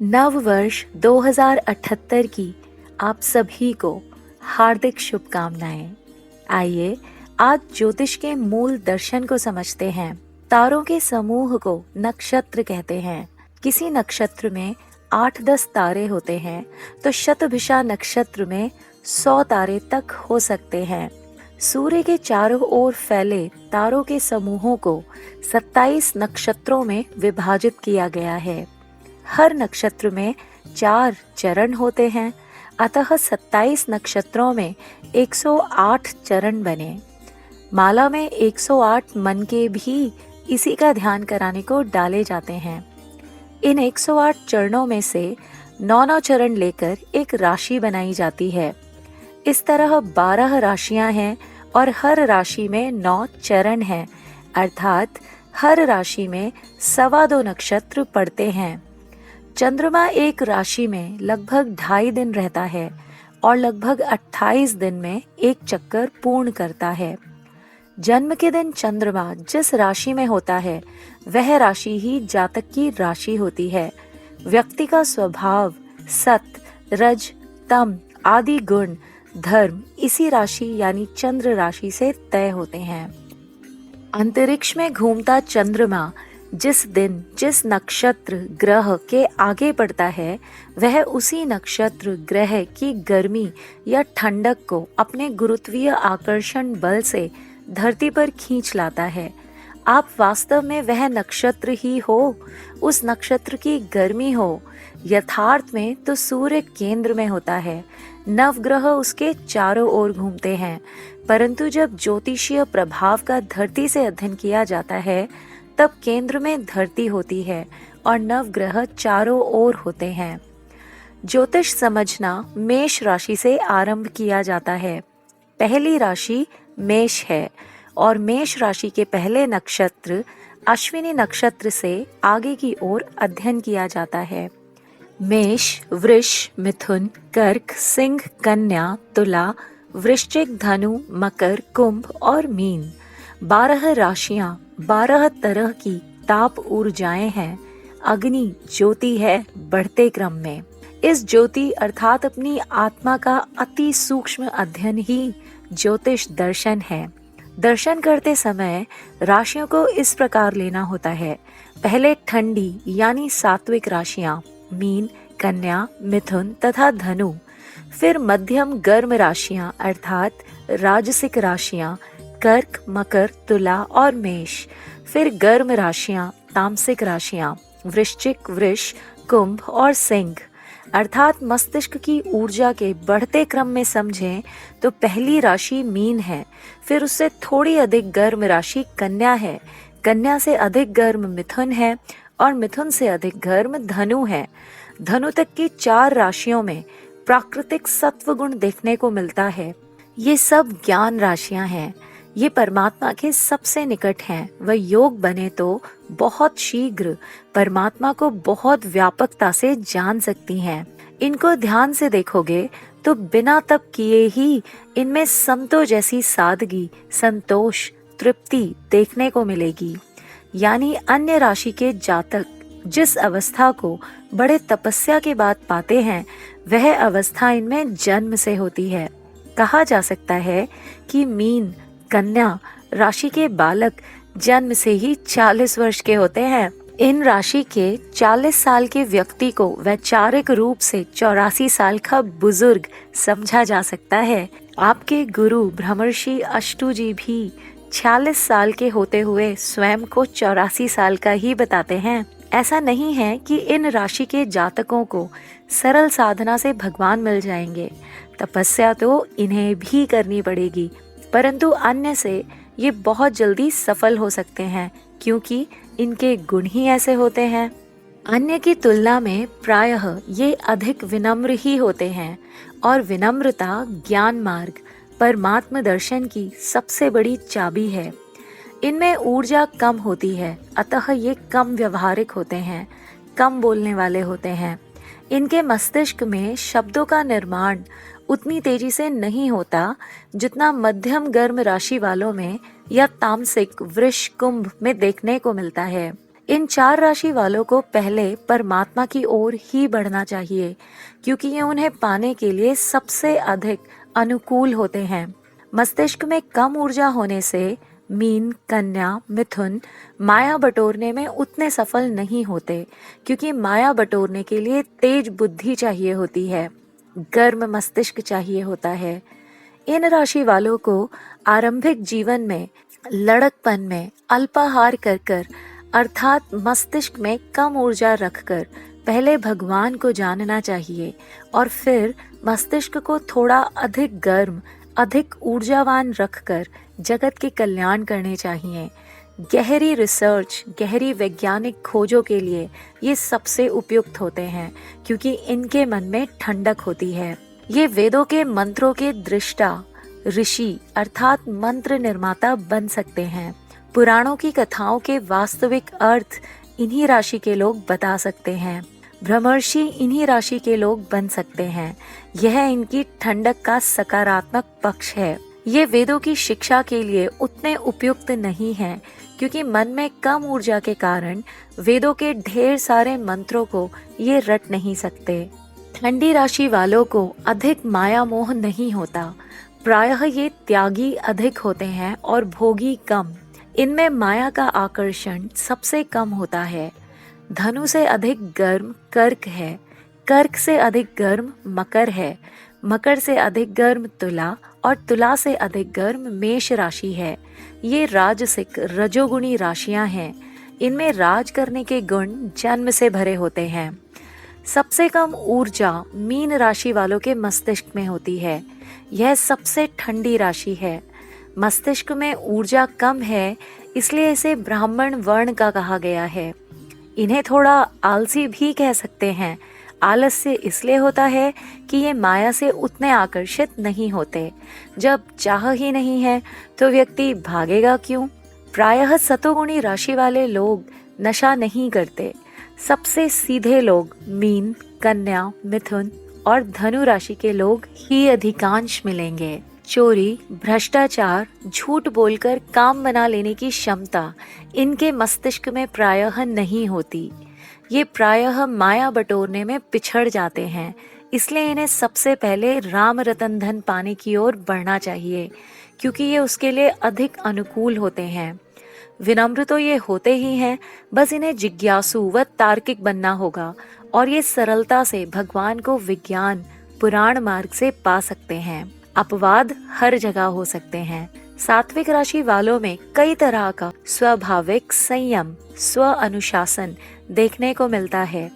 नव वर्ष 2078 की आप सभी को हार्दिक शुभकामनाएं। आइए आज ज्योतिष के मूल दर्शन को समझते हैं। तारों के समूह को नक्षत्र कहते हैं। किसी नक्षत्र में 8-10 तारे होते हैं तो शतभिषा नक्षत्र में 100 तारे तक हो सकते हैं। सूर्य के चारों ओर फैले तारों के समूहों को 27 नक्षत्रों में विभाजित किया गया है। हर नक्षत्र में 4 चरण होते हैं, अतः 27 नक्षत्रों में 108 चरण बने। माला में 108 मन के भी इसी का ध्यान कराने को डाले जाते हैं। इन 108 चरणों में से 9 चरण लेकर एक राशि बनाई जाती है। इस तरह 12 राशियां हैं और हर राशि में 9 चरण हैं, अर्थात हर राशि में 2.25 नक्षत्र पड़ते हैं। चंद्रमा एक राशि में लगभग 2.5 दिन रहता है और लगभग 28 दिन में एक चक्कर पूर्ण करता है। जन्म के दिन चंद्रमा जिस राशि में होता है वह राशि ही जातक की राशि होती है। व्यक्ति का स्वभाव, सत्व, रज, तम आदि गुण, धर्म इसी राशि यानी चंद्र राशि से तय होते हैं। अंतरिक्ष में घूमता चंद्रमा जिस दिन जिस नक्षत्र ग्रह के आगे बढ़ता है वह उसी नक्षत्र ग्रह की गर्मी या ठंडक को अपने गुरुत्वीय आकर्षण बल से धरती पर खींच लाता है। आप वास्तव में वह नक्षत्र ही हो, उस नक्षत्र की गर्मी हो। यथार्थ में तो सूर्य केंद्र में होता है, नवग्रह उसके चारों ओर घूमते हैं, परंतु जब ज्योतिषीय प्रभाव का धरती से अध्ययन किया जाता है तब केंद्र में धरती होती है और नवग्रह चारों ओर होते हैं। ज्योतिष समझना मेष राशि से आरंभ किया जाता है। पहली राशि मेष है और मेष राशि के पहले नक्षत्र अश्विनी नक्षत्र से आगे की ओर अध्ययन किया जाता है। मेष, वृष, मिथुन, कर्क, सिंह, कन्या, तुला, वृश्चिक, धनु, मकर, कुंभ और मीन 12 राशियां 12 तरह की ताप ऊर्जाएं हैं। अग्नि ज्योति है बढ़ते क्रम में। इस ज्योति अर्थात अपनी आत्मा का अति सूक्ष्म अध्ययन ही ज्योतिष दर्शन है। दर्शन करते समय राशियों को इस प्रकार लेना होता है। पहले ठंडी यानी सात्विक राशियां मीन, कन्या, मिथुन तथा धनु। फिर मध्यम गर्म राशियां अर्थात राजसिक राशियां कर्क, मकर, तुला और मेष। फिर गर्म राशियां तामसिक राशियां वृश्चिक, वृष, कुंभ और सिंह। अर्थात मस्तिष्क की ऊर्जा के बढ़ते क्रम में समझें तो पहली राशि मीन है, फिर उससे थोड़ी अधिक गर्म राशि कन्या है, कन्या से अधिक गर्म मिथुन है और मिथुन से अधिक गर्म धनु है। धनु तक की 4 राशियों में प्राकृतिक सत्व गुण देखने को मिलता है। ये सब ज्ञान राशियां हैं। ये परमात्मा के सबसे निकट हैं। वह योग बने तो बहुत शीघ्र परमात्मा को बहुत व्यापकता से जान सकती हैं। इनको ध्यान से देखोगे तो बिना तप किए ही इनमें समतो जैसी सादगी, संतोष, तृप्ति देखने को मिलेगी। यानी अन्य राशि के जातक जिस अवस्था को बड़े तपस्या के बाद पाते हैं वह अवस्था इनमें जन्म से होती है। कहा जा सकता है कि मीन, कन्या राशि के बालक जन्म से ही 40 वर्ष के होते हैं। इन राशि के 40 साल के व्यक्ति को वैचारिक रूप से 84 साल का बुजुर्ग समझा जा सकता है। आपके गुरु ब्रह्मर्षि अष्टू जी भी 46 साल के होते हुए स्वयं को 84 साल का ही बताते हैं। ऐसा नहीं है कि इन राशि के जातकों को सरल साधना से भगवान मिल जाएंगे। तपस्या तो इन्हें भी करनी पड़ेगी, परंतु अन्य से ये बहुत जल्दी सफल हो सकते हैं क्योंकि इनके गुण ही ऐसे होते हैं। अन्य की तुलना में प्रायः ये अधिक विनम्र ही होते हैं और विनम्रता ज्ञान मार्ग परमात्म दर्शन की सबसे बड़ी चाबी है। इनमें ऊर्जा कम होती है, अतः ये कम व्यवहारिक होते हैं, कम बोलने वाले होते हैं। इनके मस्तिष्क में शब्दों का निर्माण उतनी तेजी से नहीं होता जितना मध्यम गर्म राशि वालों में या तामसिक वृष, कुंभ में देखने को मिलता है। इन 4 राशि वालों को पहले परमात्मा की ओर ही बढ़ना चाहिए, क्योंकि ये उन्हें पाने के लिए सबसे अधिक अनुकूल होते हैं। मस्तिष्क में कम ऊर्जा होने से मीन, कन्या, मिथुन माया बटोरने में उतने सफल नहीं होते, क्योंकि माया बटोरने के लिए तेज बुद्धि चाहिए होती है, गर्म मस्तिष्क चाहिए होता है। इन राशि वालों को आरंभिक जीवन में लड़कपन में अल्पाहार कर अर्थात मस्तिष्क में कम ऊर्जा रखकर पहले भगवान को जानना चाहिए और फिर मस्तिष्क को थोड़ा अधिक गर्म, अधिक ऊर्जावान रखकर जगत के कल्याण करने चाहिए। गहरी रिसर्च, गहरी वैज्ञानिक खोजों के लिए ये सबसे उपयुक्त होते हैं, क्योंकि इनके मन में ठंडक होती है। ये वेदों के मंत्रों के दृष्टा, ऋषि अर्थात मंत्र निर्माता बन सकते हैं। पुराणों की कथाओं के वास्तविक अर्थ इन्हीं राशि के लोग बता सकते हैं। ब्रह्मर्षि इन्हीं राशि के लोग बन सकते हैं। यह इनकी ठंडक का सकारात्मक पक्ष है। ये वेदों की शिक्षा के लिए उतने उपयुक्त नहीं हैं, क्योंकि मन में कम ऊर्जा के कारण वेदों के ढेर सारे मंत्रों को ये रट नहीं सकते। ठंडी राशि वालों को अधिक माया मोह नहीं होता। प्रायः ये त्यागी अधिक होते हैं और भोगी कम। इनमें माया का आकर्षण सबसे कम होता है। धनु से अधिक गर्म कर्क है, कर्क से अधिक गर्म मकर है, मकर से अधिक गर्म तुला और तुला से अधिक गर्म मेष राशि है। ये राजसिक रजोगुणी राशियां हैं। इनमें राज करने के गुण जन्म से भरे होते हैं। सबसे कम ऊर्जा मीन राशि वालों के मस्तिष्क में होती है। यह सबसे ठंडी राशि है। मस्तिष्क में ऊर्जा कम है, इसलिए इसे ब्राह्मण वर्ण का कहा गया है। इन्हें थोड़ा आलसी भी कह सकते हैं। आलस्य इसलिए होता है कि ये माया से उतने आकर्षित नहीं होते। जब चाह ही नहीं है तो व्यक्ति भागेगा क्यों? प्रायः सतोगुणी राशि वाले लोग नशा नहीं करते। सबसे सीधे लोग मीन, कन्या, मिथुन और धनु राशि के लोग ही अधिकांश मिलेंगे। चोरी, भ्रष्टाचार, झूठ बोलकर काम बना लेने की क्षमता इनके मस्तिष्क में प्रायः नहीं होती। ये प्रायः माया बटोरने में पिछड़ जाते हैं, इसलिए इन्हें सबसे पहले राम रतन धन पाने की ओर बढ़ना चाहिए, क्योंकि ये उसके लिए अधिक अनुकूल होते हैं। विनम्र तो ये होते ही हैं, बस इन्हें जिज्ञासु व तार्किक बनना होगा और ये सरलता से भगवान को विज्ञान, पुराण मार्ग से पा सकते हैं। अपवाद हर जगह हो सकते हैं। सात्विक राशि वालों में कई तरह का स्वाभाविक संयम, स्व अनुशासन देखने को मिलता है।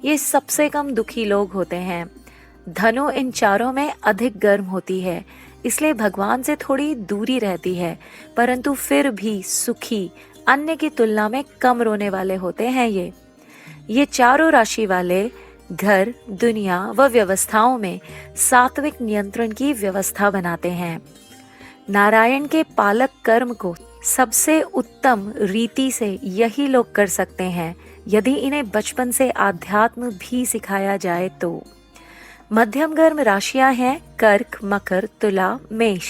ये सबसे कम दुखी लोग होते हैं। धनु इन चारों में अधिक गर्म होती है, इसलिए भगवान से थोड़ी दूरी रहती है, परंतु फिर भी सुखी, अन्य की तुलना में कम रोने वाले होते हैं। ये चारों राशि वाले घर, दुनिया व व्यवस्थाओं में सात्विक नियंत्रण की व्यवस्था बनाते हैं। नारायण के पालक कर्म को सबसे उत्तम रीति से यही लोग कर सकते हैं, यदि इन्हें बचपन से आध्यात्म भी सिखाया जाए तो। मध्यम गर्म राशियां हैं कर्क, मकर, तुला, मेष।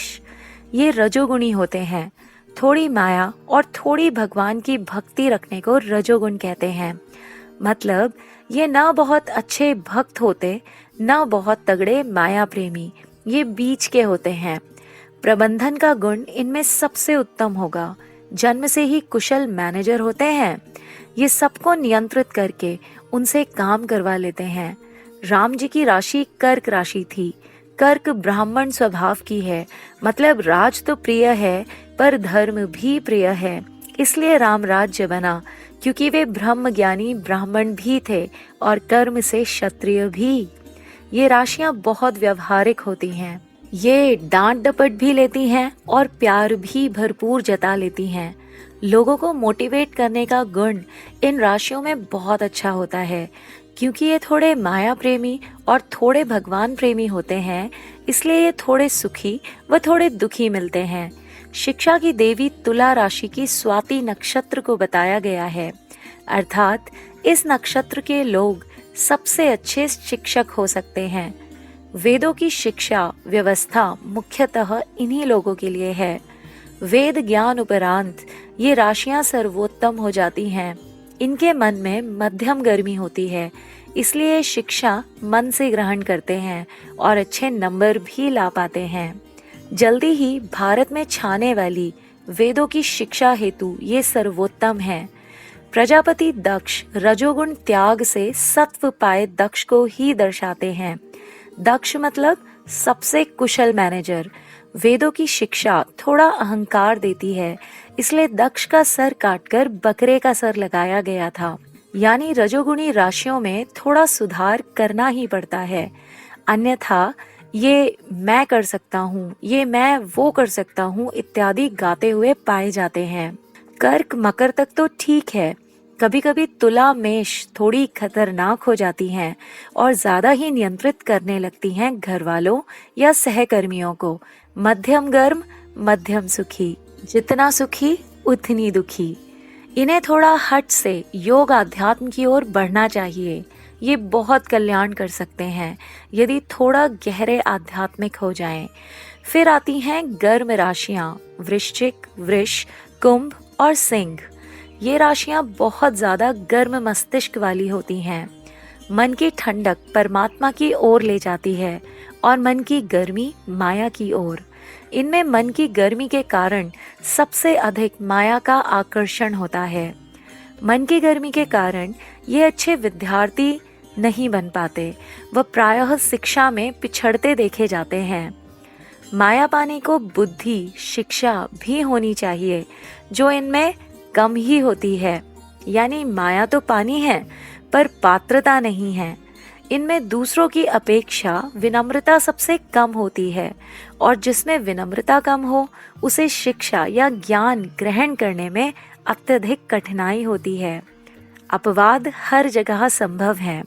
ये रजोगुणी होते हैं। थोड़ी माया और थोड़ी भगवान की भक्ति रखने को रजोगुण कहते हैं। मतलब ये ना बहुत अच्छे भक्त होते, ना बहुत तगड़े माया प्रेमी। ये बीच के होते हैं। प्रबंधन का गुण इनमें सबसे उत्तम होगा। जन्म से ही कुशल मैनेजर होते हैं। ये सबको नियंत्रित करके उनसे काम करवा लेते हैं। राम जी की राशि कर्क राशि थी। कर्क ब्राह्मण स्वभाव की है, मतलब राज तो प्रिय है पर धर्म भी प्रिय है। इसलिए राम राज्य बना, क्योंकि वे ब्रह्म ज्ञानी ब्राह्मण भी थे और कर्म से क्षत्रिय भी। ये राशियां बहुत व्यवहारिक होती हैं। ये डांट डपट भी लेती हैं और प्यार भी भरपूर जता लेती हैं। लोगों को मोटिवेट करने का गुण इन राशियों में बहुत अच्छा होता है। क्योंकि ये थोड़े माया प्रेमी और थोड़े भगवान प्रेमी होते हैं, इसलिए ये थोड़े सुखी व थोड़े दुखी मिलते हैं। शिक्षा की देवी तुला राशि की स्वाति नक्षत्र को बताया गया है, अर्थात इस नक्षत्र के लोग सबसे अच्छे शिक्षक हो सकते हैं। वेदों की शिक्षा व्यवस्था मुख्यतः इन्हीं लोगों के लिए है। वेद ज्ञान उपरांत ये राशियां सर्वोत्तम हो जाती हैं। इनके मन में मध्यम गर्मी होती है, इसलिए शिक्षा मन से ग्रहण करते हैं और अच्छे नंबर भी ला पाते हैं। जल्दी ही भारत में छाने वाली वेदों की शिक्षा हेतु ये सर्वोत्तम है। प्रजापति दक्ष रजोगुण त्याग से सत्व पाए दक्ष को ही दर्शाते हैं। दक्ष मतलब सबसे कुशल मैनेजर। वेदों की शिक्षा थोड़ा अहंकार देती है, इसलिए दक्ष का सर काटकर बकरे का सर लगाया गया था। यानी रजोगुणी राशियों में थोड़ा सुधार करना ही पड़ता है, अन्यथा ये मैं कर सकता हूँ, ये मैं वो कर सकता हूँ इत्यादि गाते हुए पाए जाते हैं। कर्क मकर तक तो ठीक है, कभी कभी तुला मेष थोड़ी खतरनाक हो जाती हैं और ज्यादा ही नियंत्रित करने लगती हैं घर वालों या सहकर्मियों को। मध्यम गर्म मध्यम सुखी, जितना सुखी उतनी दुखी। इन्हें थोड़ा हट से योग अध्यात्म की ओर बढ़ना चाहिए। ये बहुत कल्याण कर सकते हैं यदि थोड़ा गहरे आध्यात्मिक हो जाएं। फिर आती हैं गर्म राशियां, वृश्चिक, वृष, कुंभ और सिंह। ये राशियां बहुत ज्यादा गर्म मस्तिष्क वाली होती हैं। मन की ठंडक परमात्मा की ओर ले जाती है और मन की गर्मी माया की ओर। इनमें मन की गर्मी के कारण सबसे अधिक माया का आकर्षण होता है। मन की गर्मी के कारण ये अच्छे विद्यार्थी नहीं बन पाते, वह प्रायः शिक्षा में पिछड़ते देखे जाते हैं। माया पाने को बुद्धि, शिक्षा भी होनी चाहिए, जो इनमें कम ही होती है। यानी माया तो पानी है पर पात्रता नहीं है। इनमें दूसरों की अपेक्षा विनम्रता सबसे कम होती है और जिसमें विनम्रता कम हो उसे शिक्षा या ज्ञान ग्रहण करने में अत्यधिक कठिनाई होती है। अपवाद हर जगह संभव है।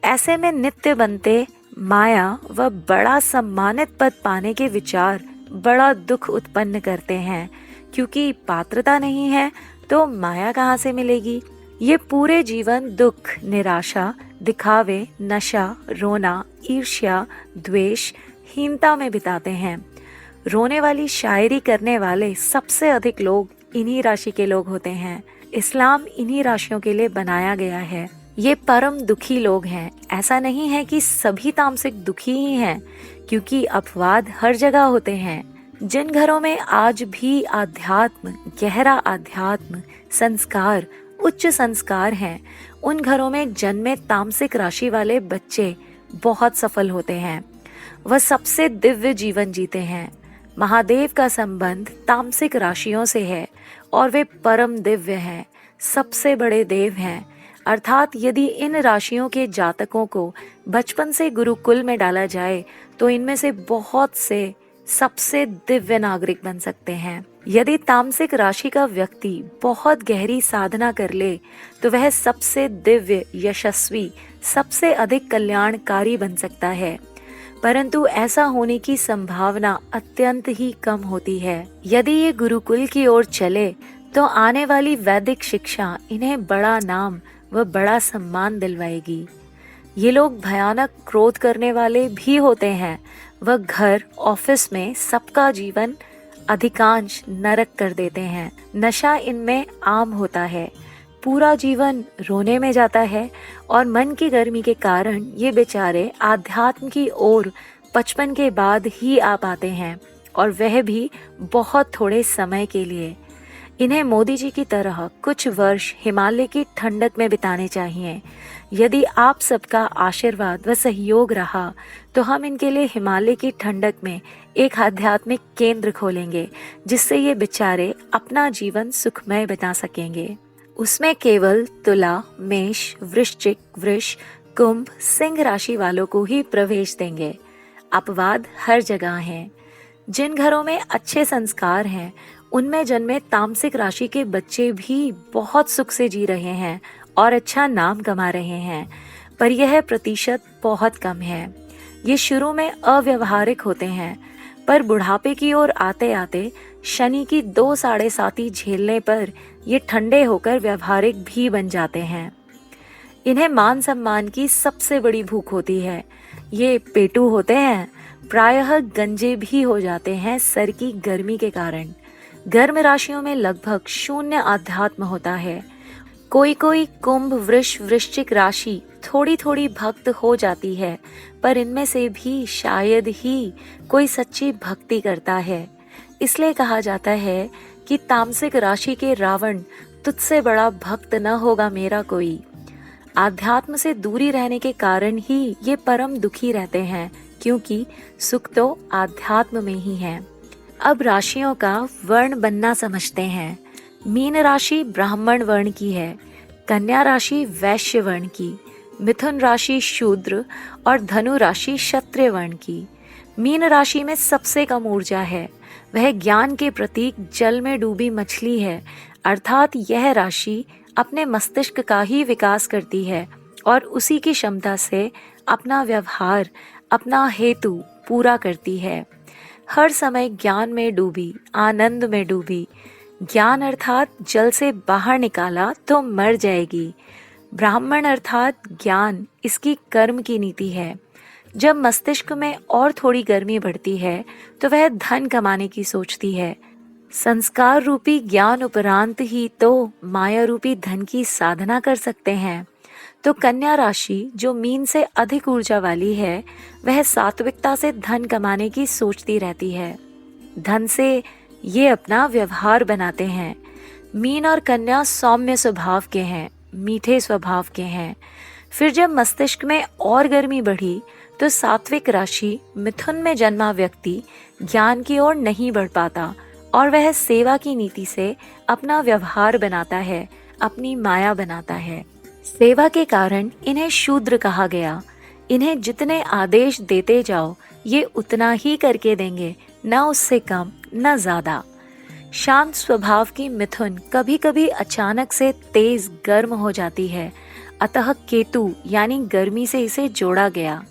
ऐसे में नित्य बनते माया व बड़ा सम्मानित पद पाने के विचार बड़ा दुख उत्पन्न करते हैं, क्योंकि पात्रता नहीं है तो माया कहाँ से मिलेगी। ये पूरे जीवन दुख, निराशा, दिखावे, नशा, रोना, ईर्ष्या, द्वेष, हीनता में बिताते हैं। रोने वाली शायरी करने वाले सबसे अधिक लोग इन्हीं राशि के लोग होते हैं। इस्लाम इन्हीं राशियों के लिए बनाया गया है। ये परम दुखी लोग हैं। ऐसा नहीं है कि सभी तामसिक दुखी ही हैं, क्योंकि अपवाद हर जगह होते हैं। जिन घरों में आज भी आध्यात्म, गहरा आध्यात्म, संस्कार, उच्च संस्कार हैं, उन घरों में जन्मे तामसिक राशि वाले बच्चे बहुत सफल होते हैं। वह सबसे दिव्य जीवन जीते हैं। महादेव का संबंध तामसिक राशियों से है और वे परम दिव्य हैं, सबसे बड़े देव हैं। अर्थात यदि इन राशियों के जातकों को बचपन से गुरुकुल में डाला जाए तो इनमें से बहुत से सबसे दिव्य नागरिक बन सकते हैं। यदि तामसिक राशि का व्यक्ति बहुत गहरी साधना कर ले तो वह सबसे दिव्य, यशस्वी, सबसे अधिक कल्याणकारी बन सकता है, परंतु ऐसा होने की संभावना अत्यंत ही कम होती है। यदि ये गुरुकुल की ओर चले तो आने वाली वैदिक शिक्षा इन्हें बड़ा नाम व बड़ा सम्मान दिलवाएगी। ये लोग भयानक क्रोध करने वाले भी होते हैं। वह घर, ऑफिस में सबका जीवन अधिकांश नरक कर देते हैं। नशा इनमें आम होता है। पूरा जीवन रोने में जाता है और मन की गर्मी के कारण ये बेचारे आध्यात्म की ओर 55 के बाद ही आ पाते हैं, और वह भी बहुत थोड़े समय के लिए। इन्हें मोदी जी की तरह कुछ वर्ष हिमालय की ठंडक में बिताने चाहिए। यदि आप सबका आशीर्वाद व सहयोग रहा तो हम इनके लिए हिमालय की ठंडक में एक आध्यात्मिक केंद्र खोलेंगे, जिससे ये बेचारे अपना जीवन सुखमय बिता सकेंगे। उसमें केवल तुला, मेष, वृश्चिक, वृष, कुंभ, सिंह राशि वालों को ही प्रवेश देंगे। अपवाद हर जगह हैं। जिन घरों में अच्छे संस्कार हैं उनमें जन्मे तामसिक राशि के बच्चे भी बहुत सुख से जी रहे हैं और अच्छा नाम कमा रहे हैं, पर यह प्रतिशत बहुत कम है। ये शुरू में अव्यवहारिक होते हैं, पर बुढ़ापे की ओर आते आते शनि की 2 साढ़े साती झेलने पर ये ठंडे होकर व्यवहारिक भी बन जाते हैं। इन्हें मान सम्मान की सबसे बड़ी भूख होती है। ये पेटू होते हैं, प्रायः गंजे भी हो जाते हैं सर की गर्मी के कारण। गर्म राशियों में लगभग शून्य आध्यात्म होता है। कोई कोई कुंभ, वृष, वृश्चिक राशि थोड़ी थोड़ी भक्त हो जाती है, पर इनमें से भी शायद ही कोई सच्ची भक्ति करता है। इसलिए कहा जाता है कि तामसिक राशि के रावण, तुझसे बड़ा भक्त न होगा मेरा कोई। आध्यात्म से दूरी रहने के कारण ही ये परम दुखी रहते हैं, क्योंकि सुख तो आध्यात्म में ही है। अब राशियों का वर्ण बनना समझते हैं। मीन राशि ब्राह्मण वर्ण की है, कन्या राशि वैश्य वर्ण की, मिथुन राशि शूद्र और धनु राशि क्षत्रिय वर्ण की। मीन राशि में सबसे कम ऊर्जा है, वह ज्ञान के प्रतीक जल में डूबी मछली है, अर्थात यह राशि अपने मस्तिष्क का ही विकास करती है और उसी की क्षमता से अपना व्यवहार, अपना हेतु पूरा करती है। हर समय ज्ञान में डूबी, आनंद में डूबी। ज्ञान अर्थात जल से बाहर निकाला तो मर जाएगी। ब्राह्मण अर्थात ज्ञान इसकी कर्म की नीति है। जब मस्तिष्क में और थोड़ी गर्मी बढ़ती है तो वह धन कमाने की सोचती है। संस्कार रूपी ज्ञान उपरांत ही तो माया रूपी धन की साधना कर सकते हैं। तो कन्या राशि जो मीन से अधिक ऊर्जा वाली है, वह सात्विकता से धन कमाने की सोचती रहती है। धन से ये अपना व्यवहार बनाते हैं। मीन और कन्या सौम्य स्वभाव के हैं, मीठे स्वभाव के हैं। फिर जब मस्तिष्क में और गर्मी बढ़ी तो सात्विक राशि मिथुन में जन्मा व्यक्ति ज्ञान की ओर नहीं बढ़ पाता और वह सेवा की नीति से अपना व्यवहार बनाता है, अपनी माया बनाता है। सेवा के कारण इन्हें शूद्र कहा गया। इन्हें जितने आदेश देते जाओ ये उतना ही करके देंगे, न उससे कम न ज्यादा। शांत स्वभाव की मिथुन कभी कभी अचानक से तेज गर्म हो जाती है, अतः केतु यानी गर्मी से इसे जोड़ा गया।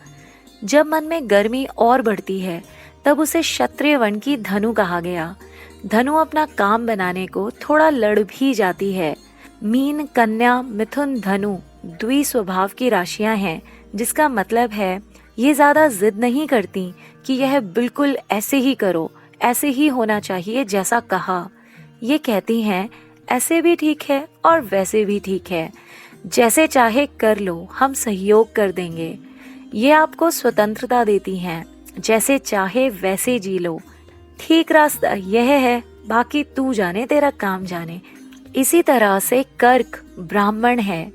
जब मन में गर्मी और बढ़ती है तब उसे क्षत्रिय वर्ण की धनु कहा गया। धनु अपना काम बनाने को थोड़ा लड़ भी जाती है। मीन, कन्या, मिथुन, धनु द्वि स्वभाव की राशियां हैं, जिसका मतलब है ये ज्यादा जिद नहीं करती कि यह बिल्कुल ऐसे ही करो, ऐसे ही होना चाहिए जैसा कहा। ये कहती हैं ऐसे भी ठीक है और वैसे भी ठीक है, जैसे चाहे कर लो, हम सहयोग कर देंगे। ये आपको स्वतंत्रता देती हैं, जैसे चाहे वैसे जी लो। ठीक रास्ता यह है, बाकी तू जाने, तेरा काम जाने। इसी तरह से कर्क ब्राह्मण है,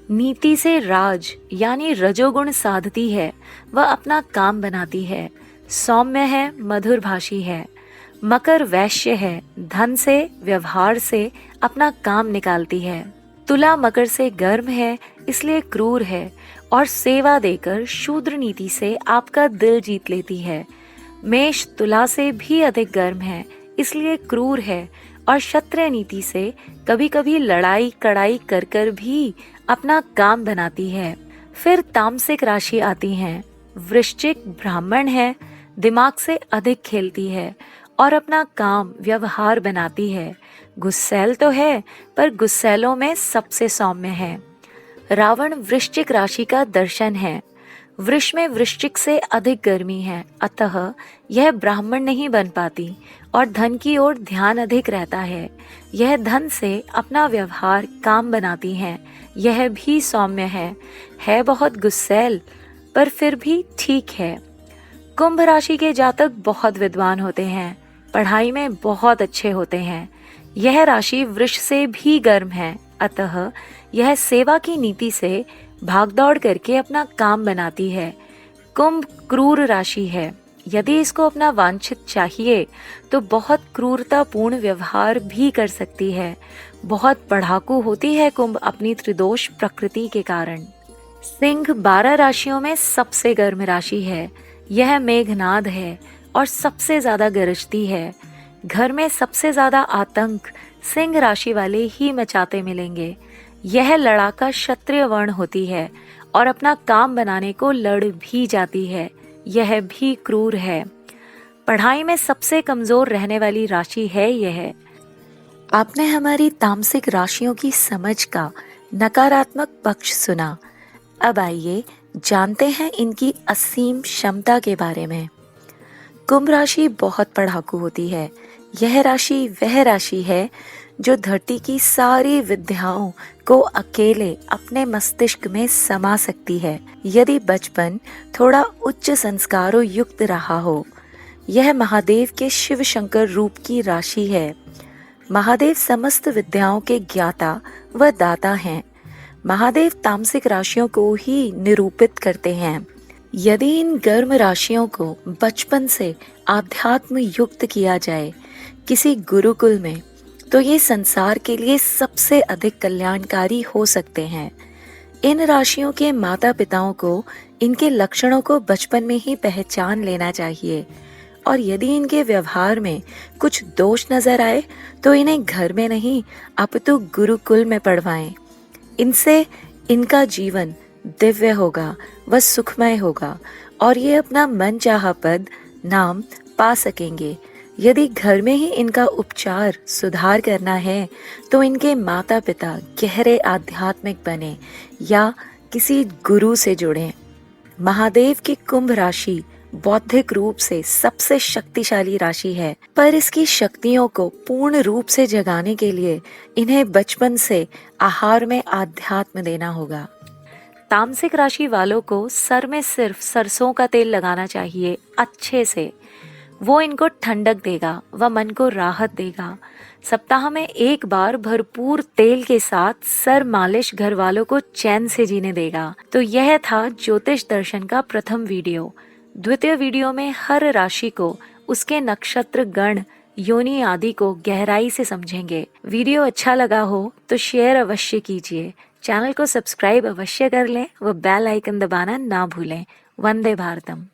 नीति से राज यानी रजोगुण साधती है, वह अपना काम बनाती है। सौम्य है, मधुर भाषी है। मकर वैश्य है, धन से, व्यवहार से अपना काम निकालती है। तुला मकर से गर्म है, इसलिए क्रूर है और सेवा देकर शूद्र नीति से आपका दिल जीत लेती है। मेष तुला से भी अधिक गर्म है, इसलिए क्रूर है और क्षत्रिय नीति से कभी कभी लड़ाई कड़ाई कर कर भी अपना काम बनाती है। फिर तामसिक राशि आती हैं। वृश्चिक ब्राह्मण है, दिमाग से अधिक खेलती है और अपना काम व्यवहार बनाती है। गुस्सैल तो है, पर गुस्सैलों में सबसे सौम्य है। रावण वृश्चिक राशि का दर्शन है। वृष में वृश्चिक से अधिक गर्मी है, अतः यह ब्राह्मण नहीं बन पाती और धन की ओर ध्यान अधिक रहता है। यह धन से अपना व्यवहार काम बनाती है। यह भी सौम्य है बहुत गुस्सैल, पर फिर भी ठीक है। कुंभ राशि के जातक बहुत विद्वान होते हैं, पढ़ाई में बहुत अच्छे होते हैं। यह राशि वृष से भी गर्म है, अतः यह सेवा की नीति से भागदौड़ करके अपना काम बनाती है। कुंभ क्रूर राशि है, यदि इसको अपना वांछित चाहिए तो बहुत क्रूरतापूर्ण व्यवहार भी कर सकती है। बहुत पढ़ाकू होती है कुंभ अपनी त्रिदोष प्रकृति के कारण। सिंह 12 राशियों में सबसे गर्म राशि है। यह मेघनाद है और सबसे ज्यादा गरजती है। घर में सबसे ज्यादा आतंक सिंह राशि वाले ही मचाते मिलेंगे। यह लड़ाका क्षत्रिय वर्ण होती है और अपना काम बनाने को लड़ भी जाती है। यह भी क्रूर है। पढ़ाई में सबसे कमजोर रहने वाली राशि है यह। आपने हमारी तामसिक राशियों की समझ का नकारात्मक पक्ष सुना। अब आइए जानते हैं इनकी असीम क्षमता के बारे में। कुंभ राशि बहुत पढ़ाकू होती है। यह राशि वह राशि है जो धरती की सारी विद्याओं को अकेले अपने मस्तिष्क में समा सकती है यदि बचपन थोड़ा उच्च संस्कारों युक्त रहा हो। यह महादेव के शिव शंकर रूप की राशि है। महादेव समस्त विद्याओं के ज्ञाता व दाता हैं। महादेव तामसिक राशियों को ही निरूपित करते हैं। यदि इन गर्म राशियों को बचपन से आध्यात्म युक्त किया जाए किसी गुरुकुल में, तो ये संसार के लिए सबसे अधिक कल्याणकारी हो सकते हैं। इन राशियों के माता पिताओं को इनके लक्षणों को बचपन में ही पहचान लेना चाहिए और यदि इनके व्यवहार में कुछ दोष नजर आए तो इन्हें घर में नहीं अपितु गुरुकुल में पढ़वाएं। इनसे इनका जीवन दिव्य होगा व सुखमय होगा और ये अपना मनचाहा पद नाम पा सकेंगे। यदि घर में ही इनका उपचार सुधार करना है तो इनके माता पिता गहरे आध्यात्मिक बने या किसी गुरु से जुड़ें। महादेव की कुंभ राशि बौद्धिक रूप से सबसे शक्तिशाली राशि है, पर इसकी शक्तियों को पूर्ण रूप से जगाने के लिए इन्हें बचपन से आहार में आध्यात्म देना होगा। तामसिक राशि वालों को सर में सिर्फ सरसों का तेल लगाना चाहिए अच्छे से। वो इनको ठंडक देगा व मन को राहत देगा। सप्ताह में एक बार भरपूर तेल के साथ सर मालिश घर वालों को चैन से जीने देगा। तो यह था ज्योतिष दर्शन का प्रथम वीडियो। द्वितीय वीडियो में हर राशि को उसके नक्षत्र गण योनि आदि को गहराई से समझेंगे। वीडियो अच्छा लगा हो तो शेयर अवश्य कीजिए। चैनल को सब्सक्राइब अवश्य कर लें व बेल आइकन दबाना ना भूलें। वंदे भारतम।